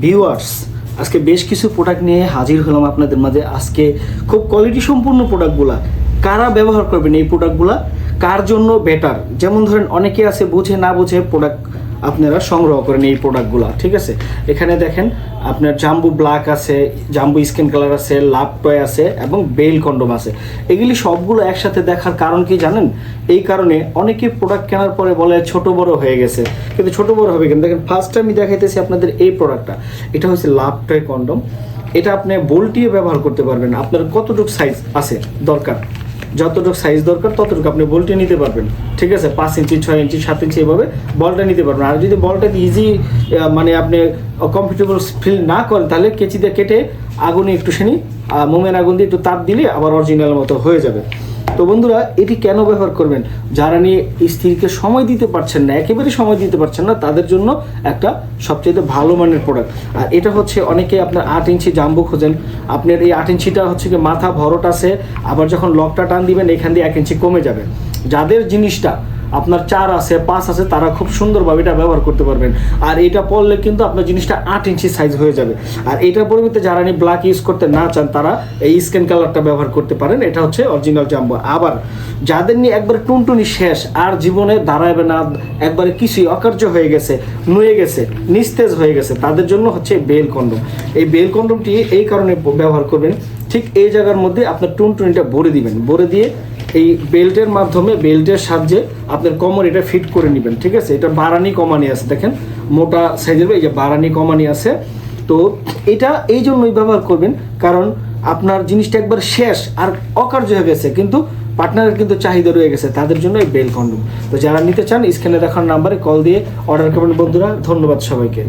Viewers, আজকে বেশ কিছু প্রোডাক্ট নিয়ে হাজির হলাম আপনাদের মাঝে। আজকে খুব কোয়ালিটি সম্পূর্ণ প্রোডাক্টগুলা কারা ব্যবহার করবেন, এই প্রোডাক্টগুলা কার জন্য বেটার। যেমন ধরেন অনেকে আছে বুঝে না বুঝে প্রোডাক্ট আপনারা সংগ্রহ করেন এই প্রোডাক্টগুলো, ঠিক আছে। এখানে দেখেন আপনার জাম্বু ব্ল্যাক আছে, জাম্বু স্কিন কালার আছে, লাভ টয় আছে এবং বেল কন্ডম আছে। এগুলি সবগুলো একসাথে দেখার কারণ কি জানেন? এই কারণে অনেকে প্রোডাক্ট কেনার পরে বলে ছোট বড় হয়ে গেছে, কিন্তু ছোট বড় হবে কেন? দেখেন ফার্স্ট আমি দেখাইতেছি আপনাদের এই প্রোডাক্টটা। এটা হচ্ছে লাভ টয় কন্ডম। এটা আপনি বল্টিয়ে ব্যবহার করতে পারবেন। আপনার কতটুকু সাইজ আছে দরকার, যতটুকু সাইজ দরকার ততটুকু আপনি বলটা নিতে পারবেন, ঠিক আছে। 5 ইঞ্চি 6 ইঞ্চি 7 ইঞ্চি এভাবে বলটা নিতে পারবেন। আর যদি বলটা ইজি মানে আপনি কমফোর্টেবল ফিল না করেন, তাহলে কেচি দিয়ে কেটে আগুনে একটুখানি মোমের আগুন দিয়ে একটু তাপ দিলে আবার অরিজিনাল মতো হয়ে যাবে। তো বন্ধুরা, এটি কেন ব্যবহার করবেন? যারা নিয়ে স্ত্রীকে সময় দিতে পারছেন না, একেবারে সময় দিতে পারছেন না, তাদের জন্য একটা সবচেয়ে ভালো মানের প্রোডাক্ট। আর এটা হচ্ছে অনেকে আপনার 8 ইঞ্চি জাম্বু খোঁজেন। আপনার এই 8 ইঞ্চিটা হচ্ছে কি মাথা ভরট আছে, আবার যখন লকটা টান দিবেন এখান দিয়ে 1 ইঞ্চি কমে যাবে। যাদের জিনিসটা আপনার 4 আছে 5 আছে, তারা খুব সুন্দরভাবে এটা ব্যবহার করতে পারবেন। আর এটা পরলে কিন্তু আপনার জিনিসটা 8 ইঞ্চি সাইজ হয়ে যাবে। আর এটার পরিবর্তে যারা নিয়ে ব্ল্যাক ইউজ করতে না চান, তারা এই স্কিন কালারটা ব্যবহার করতে পারেন। এটা হচ্ছে অরিজিনাল জাম্বো। আবার যাদের নিয়ে একবারে টুনটুনি শেষ, আর জীবনে দাঁড়াবে না, একবারে কিছুই অকার্য হয়ে গেছে, নুয়ে গেছে, নিস্তেজ হয়ে গেছে, তাদের জন্য হচ্ছে বেল কন্ডম। এই বেল কন্ডমটি এই কারণে ব্যবহার করবেন, ঠিক এই জায়গার মধ্যে আপনার টুনটুনিটা ভরে দিবেন। ভরে দিয়ে এই বেল্টের মাধ্যমে, বেল্টের সাহায্যে আপনার কোমর এটা ফিট করে নেবেন, ঠিক আছে। এটা বারানি কমানি আছে, দেখেন মোটা সাইজের এই যে বারানি কমানি আছে। তো এটা এই জন্যই ব্যবহার করবেন, কারণ আপনার জিনিসটা একবার শেষ আর অকার্য হয়ে গেছে, কিন্তু পার্টনারের কিন্তু চাহিদা রয়ে গেছে, তাদের জন্য এই বেল কন্ডম। তো যারা নিতে চান স্ক্রিনে দেখার নাম্বারে কল দিয়ে অর্ডার করবেন বন্ধুরা। ধন্যবাদ সবাইকে।